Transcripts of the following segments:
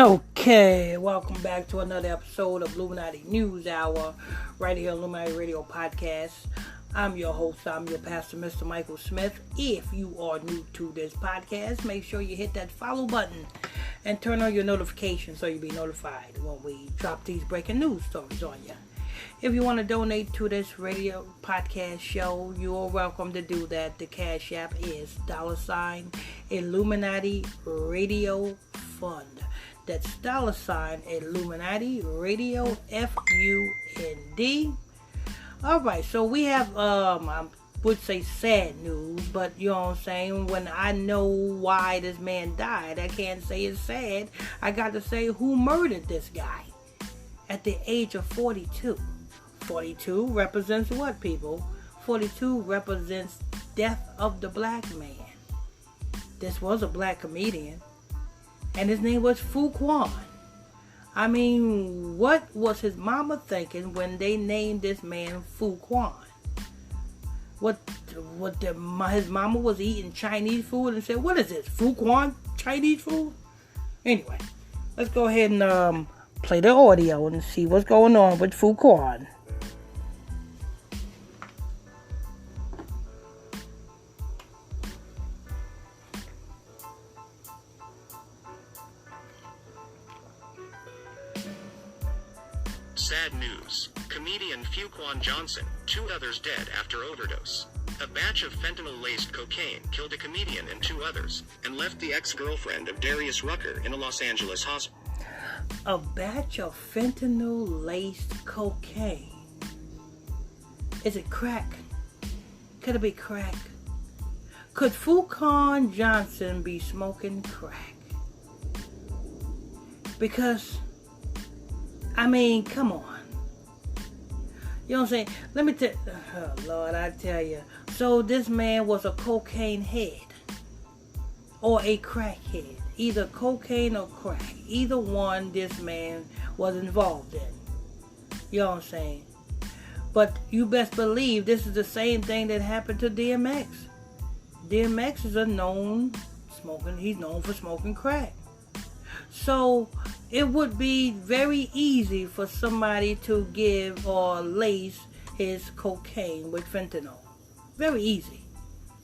Okay, welcome back to another episode of Illuminati News Hour, right here on Illuminati Radio Podcast. I'm your host, I'm your pastor, Mr. Michael Smith. If you are new to this podcast, make sure you hit that follow button and turn on your notifications so you'll be notified when we drop these breaking news stories on you. If you want to donate to this radio podcast show, you are welcome to do that. The Cash App is $ Illuminati Radio Fund. That's $ Illuminati Radio FUND. Alright, so we have I would say sad news, but you know what I'm saying, when I know why this man died, I can't say it's sad. I got to say who murdered this guy at the age of 42. 42 represents what, people? 42 represents death of the black man. This was a black comedian, and his name was Fuqan. I mean, what was his mama thinking when they named this man Fuqan? His mama was eating Chinese food and said, "What is this, Fuqan? Chinese food?" Anyway, let's go ahead and play the audio and see what's going on with Fuqan. Sad news. Comedian Fuqan Johnson, 2 others dead after overdose. A batch of fentanyl-laced cocaine killed a comedian and 2 others, and left the ex-girlfriend of Darius Rucker in a Los Angeles hospital. A batch of fentanyl-laced cocaine. Is it crack? Could it be crack? Could Fuqan Johnson be smoking crack? Because, I mean, come on. You know what I'm saying? Let me tell you. Oh, Lord, I tell you. So this man was a cocaine head. Or a crack head. Either cocaine or crack. Either one this man was involved in. You know what I'm saying? But you best believe this is the same thing that happened to DMX. DMX is he's known for smoking crack. So it would be very easy for somebody to give or lace his cocaine with fentanyl. Very easy.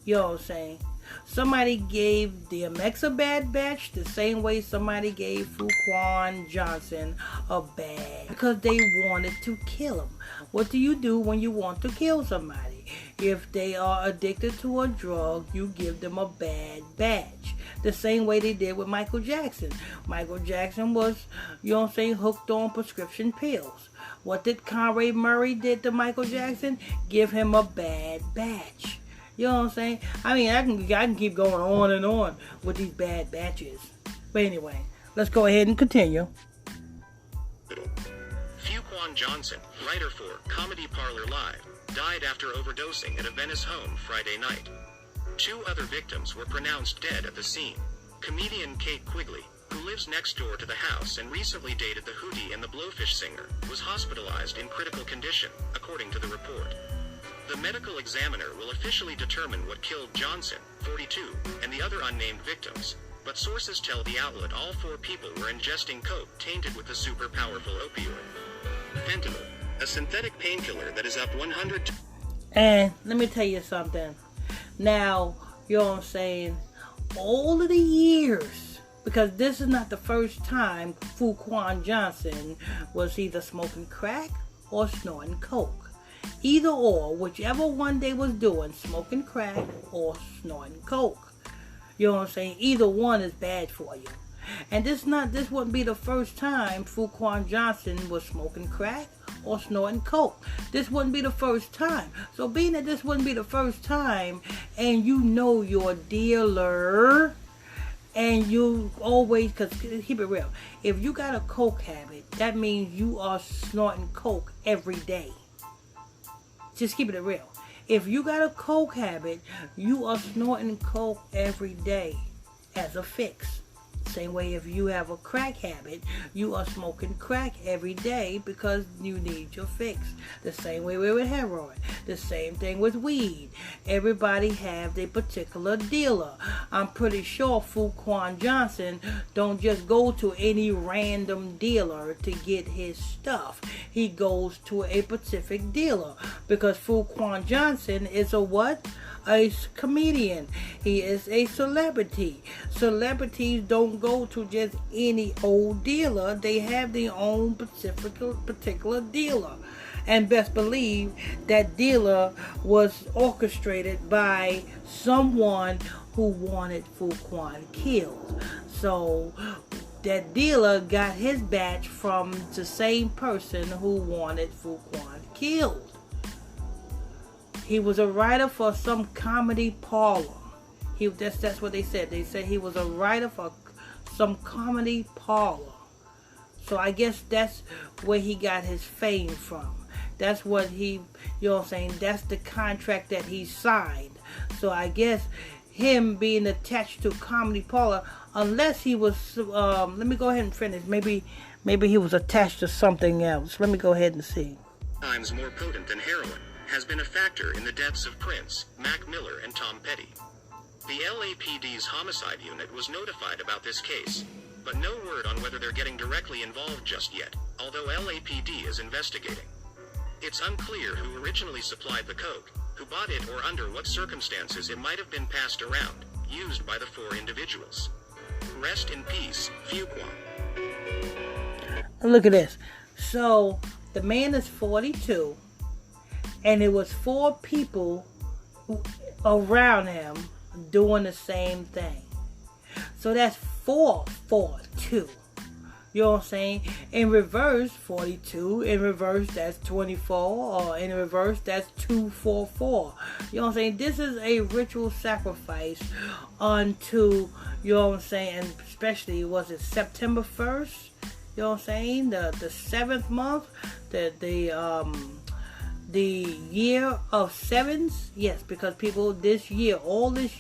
You know what I'm saying? Somebody gave DMX a bad batch the same way somebody gave Fuqan Johnson a bad, because they wanted to kill him. What do you do when you want to kill somebody? If they are addicted to a drug, you give them a bad batch. The same way they did with Michael Jackson. Michael Jackson was, you know what I'm saying, hooked on prescription pills. What did Conrad Murray did to Michael Jackson? Give him a bad batch. You know what I'm saying? I mean, I can keep going on and on with these bad batches. But anyway, let's go ahead and continue. Fuqan Johnson, writer for Comedy Parlor Live, died after overdosing at a Venice home Friday night. 2 other victims were pronounced dead at the scene. Comedian Kate Quigley, who lives next door to the house and recently dated the Hootie and the Blowfish singer, was hospitalized in critical condition, according to the report. The medical examiner will officially determine what killed Johnson, 42, and the other unnamed victims, but sources tell the outlet all 4 people were ingesting coke tainted with the super powerful opioid. Fentanyl, a synthetic painkiller that is up 100. And let me tell you something. Now, you know what I'm saying, all of the years, because this is not the first time Fuqan Johnson was either smoking crack or snorting coke. Either or, whichever one they was doing, smoking crack or snorting coke. You know what I'm saying? Either one is bad for you. And this wouldn't be the first time Fuqan Johnson was smoking crack or snorting coke. This wouldn't be the first time. So being that this wouldn't be the first time, and you know your dealer, and you always, because keep it real, if you got a coke habit, that means you are snorting coke every day. Just keep it real. If you got a coke habit, you are snorting coke every day as a fix. same way if you have a crack habit, you are smoking crack every day because you need your fix. The same way with heroin. The same thing with weed. Everybody have their particular dealer. I'm pretty sure Fuqan Johnson don't just go to any random dealer to get his stuff. He goes to a specific dealer because Fuqan Johnson is a what? A comedian. He is a celebrity. Celebrities don't go to just any old dealer. They have their own particular dealer. And best believe that dealer was orchestrated by someone who wanted Fuqan killed. So that dealer got his batch from the same person who wanted Fuqan killed. He was a writer for some comedy parlor. That's what they said. They said he was a writer for some comedy parlor. So I guess that's where he got his fame from. That's what he, you know what I'm saying, that's the contract that he signed. So I guess him being attached to comedy parlor, unless he was, let me go ahead and finish. Maybe he was attached to something else. Let me go ahead and see. Times more potent than heroin has been a factor in the deaths of Prince, Mac Miller, and Tom Petty. The LAPD's homicide unit was notified about this case, but no word on whether they're getting directly involved just yet, although LAPD is investigating. It's unclear who originally supplied the coke, who bought it, or under what circumstances it might have been passed around, used by the four individuals. Rest in peace, Fuqan. Look at this. So, the man is 42, and it was 4 people around him doing the same thing. So that's 4 for 2. You know what I'm saying? In reverse, 42. In reverse, that's 24. Or in reverse, that's 244. You know what I'm saying? This is a ritual sacrifice unto, you know what I'm saying? And especially, was it September 1st? You know what I'm saying? The 7th month? The year of sevens? Yes, because people all this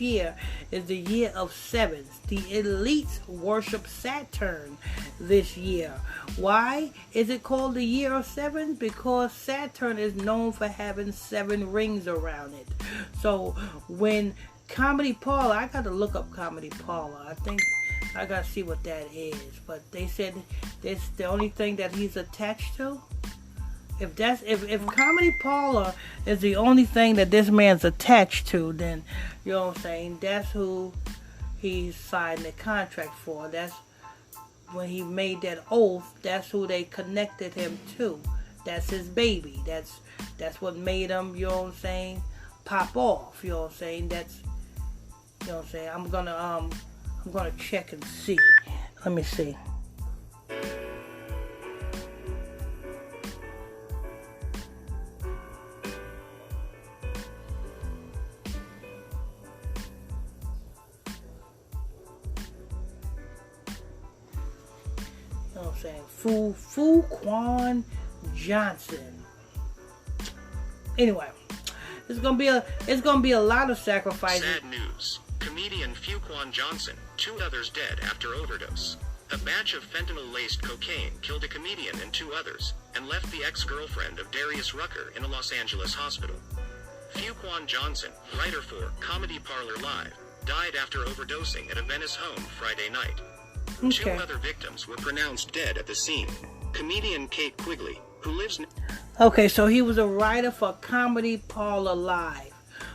year is the year of sevens. The elites worship Saturn this year. Why is it called the year of sevens? Because Saturn is known for having 7 rings around it. So when comedy parlor, I got to look up comedy parlor. I think I got to see what that is. But they said that's the only thing that he's attached to. If comedy parlor is the only thing that this man's attached to, then you know what I'm saying, that's who he signed the contract for. That's when he made that oath. That's who they connected him to. That's his baby. That's what made him, you know what I'm saying, pop off. You know what I'm saying. That's, you know what I'm saying. I'm gonna check and see. Let me see. You know what I'm saying? Fuqan Johnson. Anyway, it's gonna be a lot of sacrifices. Sad news. Comedian Fuqan Johnson, 2 others dead after overdose. A batch of fentanyl-laced cocaine killed a comedian and 2 others, and left the ex-girlfriend of Darius Rucker in a Los Angeles hospital. Fuqan Johnson, writer for Comedy Parlor Live, died after overdosing at a Venice home Friday night. Okay. 2 other victims were pronounced dead at the scene. Comedian Kate Quigley, who lives... Okay, so he was a writer for Comedy Parlor Live.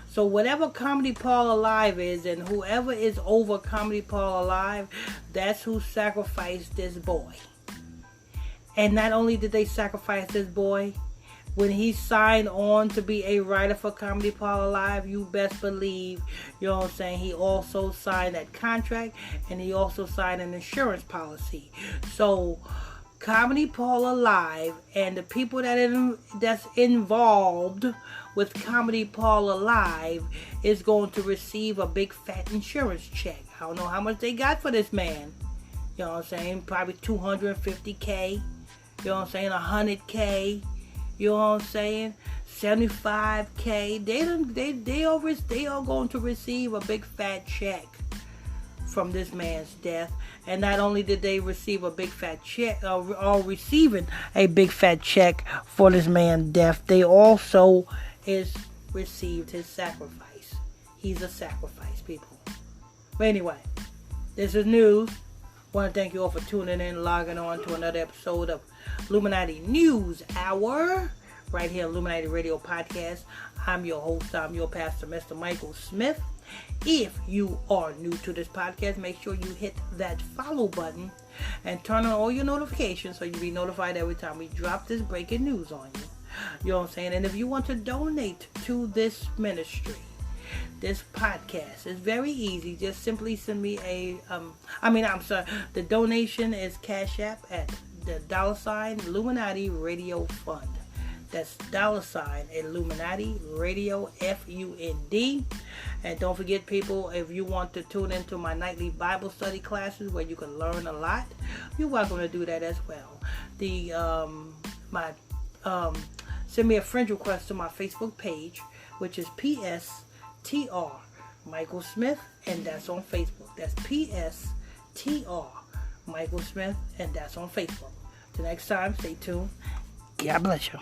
So whatever Comedy Parlor Live is, and whoever is over Comedy Parlor Live, that's who sacrificed this boy. And not only did they sacrifice this boy, when he signed on to be a writer for Comedy Parlor Live, you best believe, you know what I'm saying, he also signed that contract, and he also signed an insurance policy. So Comedy Parlor Live and the people that's involved with Comedy Parlor Live is going to receive a big fat insurance check. I don't know how much they got for this man. You know what I'm saying? Probably $250K. You know what I'm saying? $100K. You know what I'm saying? $75K. They are going to receive a big fat check from this man's death. And not only did they receive a big fat check, or receiving a big fat check for this man's death, they also received his sacrifice. He's a sacrifice, people. But anyway, this is news. I want to thank you all for tuning in, logging on to another episode of Illuminati News Hour, right here on Illuminati Radio Podcast. I'm your host, I'm your pastor, Mr. Michael Smith. If you are new to this podcast, make sure you hit that follow button and turn on all your notifications so you'll be notified every time we drop this breaking news on you. You know what I'm saying? And if you want to donate to this ministry, this podcast, is very easy. Just simply send me the donation is Cash App at the $ Illuminati Radio Fund. That's $ Illuminati Radio FUND. And don't forget, people, if you want to tune into my nightly Bible study classes where you can learn a lot, you're welcome to do that as well. Send me a friend request to my Facebook page, which is PSTR Michael Smith, and that's on Facebook. That's PSTR Michael Smith, and that's on Facebook. Till next time, stay tuned. God bless you.